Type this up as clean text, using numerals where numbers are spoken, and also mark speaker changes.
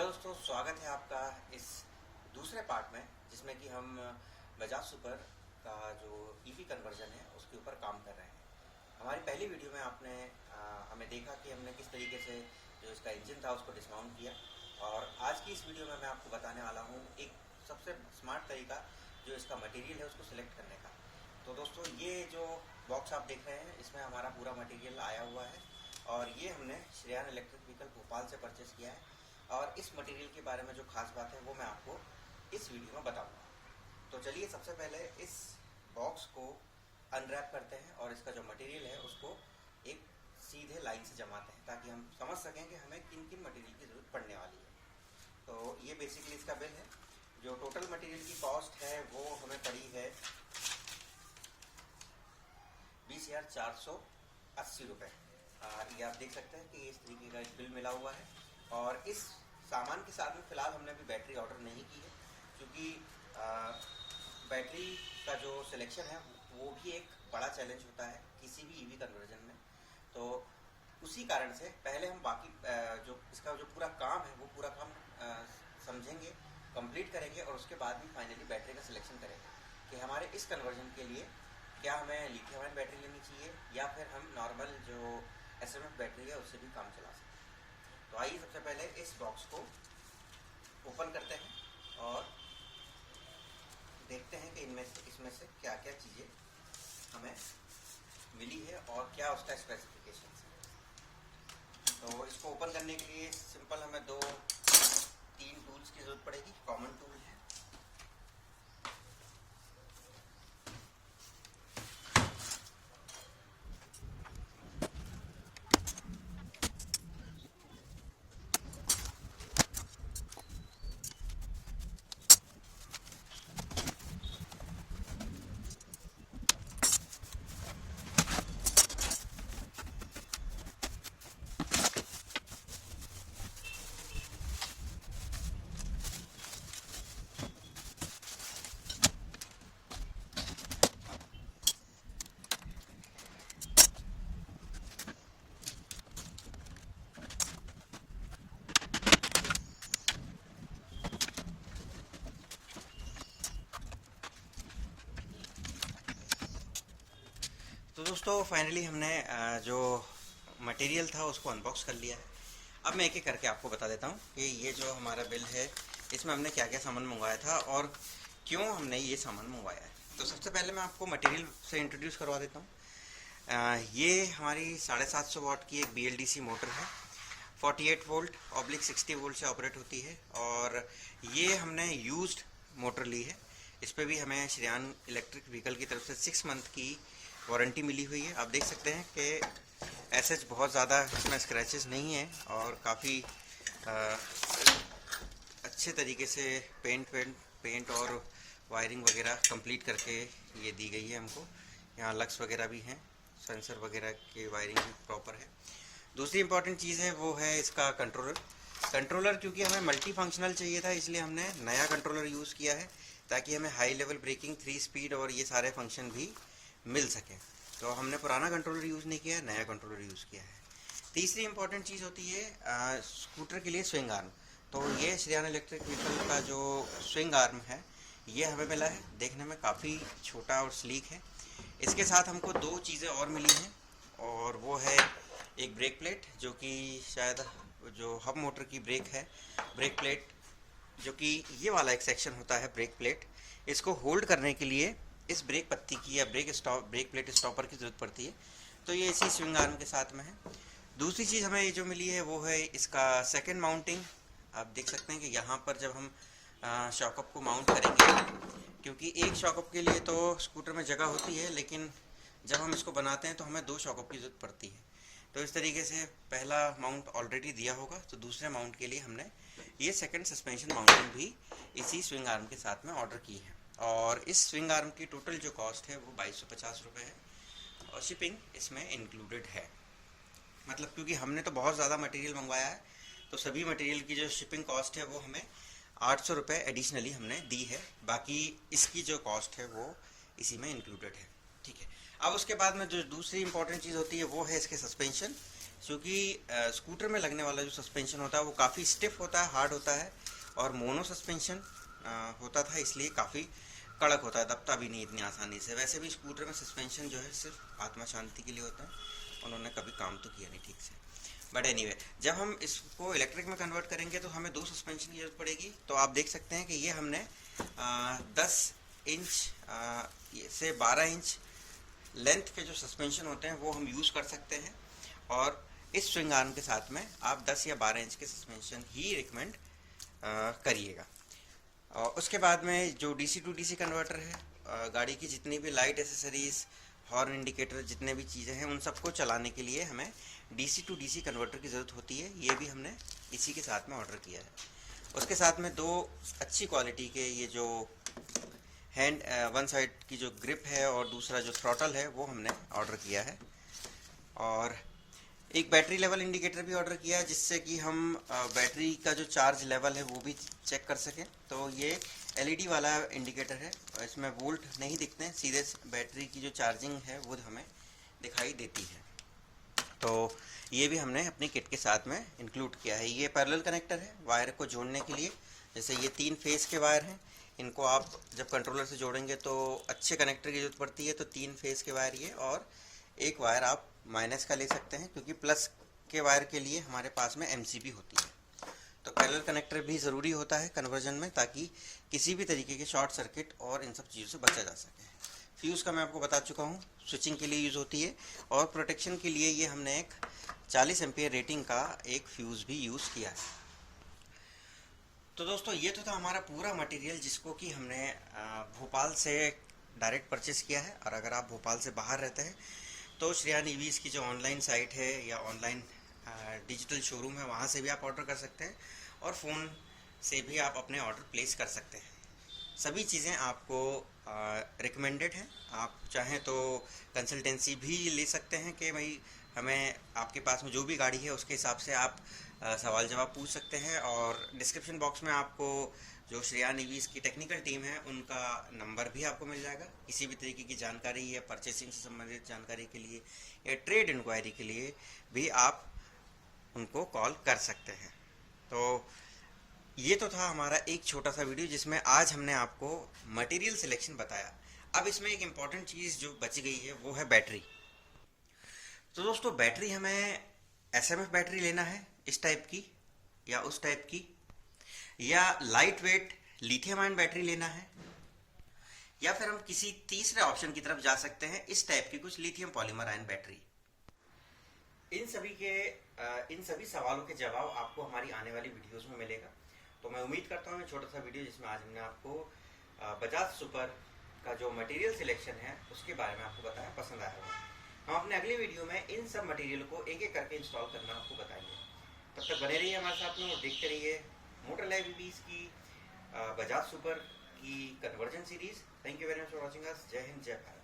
Speaker 1: Hello दोस्तों, स्वागत है आपका इस दूसरे पार्ट में जिसमें कि हम बजाज सुपर का जो ईवी कन्वर्जन है उसके ऊपर काम कर रहे हैं। हमारी पहली वीडियो में आपने हमें देखा कि हमने किस तरीके से जो इसका इंजन था उसको डिस्माउंट किया, और आज की इस वीडियो में मैं आपको बताने वाला हूँ एक सबसे स्मार्ट तरीका जो इसका मटेरियल है उसको सिलेक्ट करने का। तो दोस्तों, ये जो बॉक्स आप देख रहे हैं इसमें हमारा पूरा मटेरियल आया हुआ है, और ये हमने श्रेयान इलेक्ट्रिक व्हीकल भोपाल से परचेस किया है। और इस मटेरियल के बारे में जो खास बात है वो मैं आपको इस वीडियो में बताऊंगा। तो चलिए सबसे पहले इस बॉक्स को अनरैप करते हैं और इसका जो मटेरियल है उसको एक सीधे लाइन से जमाते हैं ताकि हम समझ सकें कि हमें किन किन मटेरियल की ज़रूरत पड़ने वाली है। तो ये बेसिकली इसका बिल है। जो टोटल मटेरियल की कॉस्ट है वो हमें पड़ी है 20,480 रुपये। ये आप देख सकते हैं कि इस तरीके का एक बिल मिला हुआ है, और इस सामान के साथ में फ़िलहाल हमने अभी बैटरी ऑर्डर नहीं की है, क्योंकि बैटरी का जो सिलेक्शन है वो भी एक बड़ा चैलेंज होता है किसी भी ईवी कन्वर्जन में। तो उसी कारण से पहले हम बाकी जो इसका जो पूरा काम है वो पूरा काम समझेंगे, कंप्लीट करेंगे, और उसके बाद भी फाइनली बैटरी का सिलेक्शन करेंगे कि हमारे इस कन्वर्जन के लिए क्या हमें लिथियम आयन बैटरी लेनी चाहिए या फिर हम नॉर्मल जो SMF बैटरी है उससे भी काम चला सकते हैं। तो आइए सबसे पहले इस बॉक्स को ओपन करते हैं और देखते हैं कि इसमें से क्या क्या चीज़ें हमें मिली है और क्या उसका स्पेसिफिकेशन है। तो इसको ओपन करने के लिए सिंपल हमें 2-3 टूल्स की ज़रूरत पड़ेगी। कॉमन टूल है, तो दोस्तों फाइनली हमने जो मटेरियल था उसको अनबॉक्स कर लिया है। अब मैं एक एक करके आपको बता देता हूँ कि ये जो हमारा बिल है इसमें हमने क्या क्या सामान मंगवाया था और क्यों हमने ये सामान मंगवाया है। तो सबसे पहले मैं आपको मटेरियल से इंट्रोड्यूस करवा देता हूँ। ये हमारी 750 वाट की एक BLDC मोटर है, 48 वोल्ट ऑब्लिक 60 वोल्ट से ऑपरेट होती है, और ये हमने यूज्ड मोटर ली है। इस पर भी हमें श्रेयान इलेक्ट्रिक व्हीकल की तरफ से 6 मंथ की वारंटी मिली हुई है। आप देख सकते हैं कि ऐसे बहुत ज़्यादा इसमें स्क्रैचेस नहीं है और काफ़ी अच्छे तरीके से पेंट और वायरिंग वगैरह कंप्लीट करके ये दी गई है हमको। यहाँ लक्स वगैरह भी हैं, सेंसर वगैरह की वायरिंग भी प्रॉपर है। दूसरी इंपॉर्टेंट चीज़ है वो है इसका कंट्रोलर। क्योंकि हमें मल्टी फंक्शनल चाहिए था इसलिए हमने नया कंट्रोलर यूज़ किया है ताकि हमें हाई लेवल ब्रेकिंग, 3 स्पीड और ये सारे फंक्शन भी मिल सके। तो हमने पुराना कंट्रोलर यूज़ नहीं किया है, नया कंट्रोलर यूज़ किया है। तीसरी इंपॉर्टेंट चीज़ होती है स्कूटर के लिए स्विंग आर्म। तो ये श्रेयान इलेक्ट्रिक व्हीकल का जो स्विंग आर्म है ये हमें मिला है, देखने में काफ़ी छोटा और स्लीक है। इसके साथ हमको 2 चीज़ें और मिली हैं, और वो है एक ब्रेक प्लेट, जो कि शायद जो हब मोटर की ब्रेक है, ब्रेक प्लेट, जो कि ये वाला एक सेक्शन होता है ब्रेक प्लेट। इसको होल्ड करने के लिए इस ब्रेक पत्ती की या ब्रेक प्लेट स्टॉपर की ज़रूरत पड़ती है। तो ये इसी स्विंग आर्म के साथ में है। दूसरी चीज़ हमें ये जो मिली है वो है इसका सेकंड माउंटिंग। आप देख सकते हैं कि यहाँ पर जब हम शॉकअप को माउंट करेंगे, क्योंकि एक शॉकअप के लिए तो स्कूटर में जगह होती है, लेकिन जब हम इसको बनाते हैं तो हमें 2 शॉकअप की ज़रूरत पड़ती है। तो इस तरीके से पहला माउंट ऑलरेडी दिया होगा, तो दूसरे माउंट के लिए हमने ये सेकंड सस्पेंशन माउंटिंग भी इसी स्विंग आर्म के साथ में ऑर्डर की है। और इस स्विंग आर्म की टोटल जो कॉस्ट है वो 2250 रुपये है, और शिपिंग इसमें इंक्लूडेड है। मतलब क्योंकि हमने तो बहुत ज़्यादा मटेरियल मंगवाया है, तो सभी मटेरियल की जो शिपिंग कॉस्ट है वो हमें 800 रुपये एडिशनली हमने दी है। बाकी इसकी जो कॉस्ट है वो इसी में इंक्लूडेड है। ठीक है। अब उसके बाद में जो दूसरी इंपॉर्टेंट चीज़ होती है वो है इसके सस्पेंशन। क्योंकि स्कूटर में लगने वाला जो सस्पेंशन होता है वो काफ़ी स्टिफ होता है, हार्ड होता है, और मोनो सस्पेंशन होता था, इसलिए काफ़ी कड़क होता है, दबता भी नहीं इतनी आसानी से। वैसे भी स्कूटर में सस्पेंशन जो है सिर्फ आत्मा शांति के लिए होता है, उन्होंने कभी काम तो किया नहीं ठीक से। बट एनीवे, जब हम इसको इलेक्ट्रिक में कन्वर्ट करेंगे तो हमें 2 सस्पेंशन की जरूरत पड़ेगी। तो आप देख सकते हैं कि ये हमने 10 इंच से 12 इंच लेंथ के जो सस्पेंशन होते हैं वो हम यूज़ कर सकते हैं, और इस स्विंग आर्म के साथ में आप 10 या 12 इंच के सस्पेंशन ही रिकमेंड करिएगा। और उसके बाद में जो DC टू DC कन्वर्टर है, गाड़ी की जितनी भी लाइट एसेसरीज, हॉर्न इंडिकेटर, जितने भी चीज़ें हैं, उन सबको चलाने के लिए हमें DC टू DC कन्वर्टर की ज़रूरत होती है। ये भी हमने इसी के साथ में ऑर्डर किया है। उसके साथ में 2 अच्छी क्वालिटी के ये जो हैंड वन साइड की जो ग्रिप है और दूसरा जो थ्रॉटल है वो हमने ऑर्डर किया है, और एक बैटरी लेवल इंडिकेटर भी ऑर्डर किया है, जिससे कि हम बैटरी का जो चार्ज लेवल है वो भी चेक कर सकें। तो ये LED वाला इंडिकेटर है, इसमें वोल्ट नहीं दिखते हैं, सीधे बैटरी की जो चार्जिंग है वो हमें दिखाई देती है। तो ये भी हमने अपनी किट के साथ में इंक्लूड किया है। ये पैरेलल कनेक्टर है वायर को जोड़ने के लिए। जैसे ये 3 फेस के वायर हैं, इनको आप जब कंट्रोलर से जोड़ेंगे तो अच्छे कनेक्टर की जरूरत पड़ती है, तो 3 फेस के वायर ये, और एक वायर आप माइनस का ले सकते हैं, क्योंकि प्लस के वायर के लिए हमारे पास में MCB होती है। तो पैरेलल कनेक्टर भी ज़रूरी होता है कन्वर्जन में, ताकि किसी भी तरीके के शॉर्ट सर्किट और इन सब चीज़ों से बचा जा सके। फ्यूज़ का मैं आपको बता चुका हूँ, स्विचिंग के लिए यूज़ होती है, और प्रोटेक्शन के लिए ये हमने एक 40 एम्पियर रेटिंग का एक फ्यूज़ भी यूज़ किया है। तो दोस्तों, ये तो था हमारा पूरा मटेरियल, जिसको कि हमने भोपाल से डायरेक्ट परचेस किया है। और अगर आप भोपाल से बाहर रहते हैं तो श्रेयान ईवीज़ की जो ऑनलाइन साइट है या ऑनलाइन डिजिटल शोरूम है, वहाँ से भी आप ऑर्डर कर सकते हैं, और फ़ोन से भी आप अपने ऑर्डर प्लेस कर सकते हैं। सभी चीज़ें आपको रिकमेंडेड हैं। आप चाहें तो कंसल्टेंसी भी ले सकते हैं कि भाई हमें आपके पास में जो भी गाड़ी है उसके हिसाब से आप सवाल जवाब पूछ सकते हैं। और डिस्क्रिप्शन बॉक्स में आपको जो श्रेयान ईवीज़ की टेक्निकल टीम है उनका नंबर भी आपको मिल जाएगा। किसी भी तरीके की जानकारी या परचेसिंग से संबंधित जानकारी के लिए या ट्रेड इंक्वायरी के लिए भी आप उनको कॉल कर सकते हैं। तो ये तो था हमारा एक छोटा सा वीडियो, जिसमें आज हमने आपको मटेरियल सिलेक्शन बताया। अब इसमें एक इम्पॉर्टेंट चीज़ जो बच गई है वो है बैटरी। तो दोस्तों, बैटरी हमें SMF बैटरी लेना है इस टाइप की, या उस टाइप की, या light weight lithium ion battery लेना है, या फिर हम किसी तीसरे ऑप्शन की तरफ जा सकते हैं, इस टाइप की कुछ लिथियम पॉलीमर आयन बैटरी। इन सभी सवालों के जवाब आपको हमारी आने वाली वीडियोस में मिलेगा। तो मैं उम्मीद करता हूँ छोटा सा वीडियो जिसमें आज हमने आपको बजाज सुपर का जो मटेरियल सिलेक्शन है उसके बारे में आपको बताया, पसंद आया होगा। हम अपने अगले वीडियो में इन सब मटेरियल को एक एक करके इंस्टॉल करना आपको बताएंगे। तब तक बने रहिए हमारे साथ में और देखते रहिए मोटर लाइव ईवीज़ की बजाज सुपर की conversion series. Thank you very much for watching us. जय हिंद, जय भारत।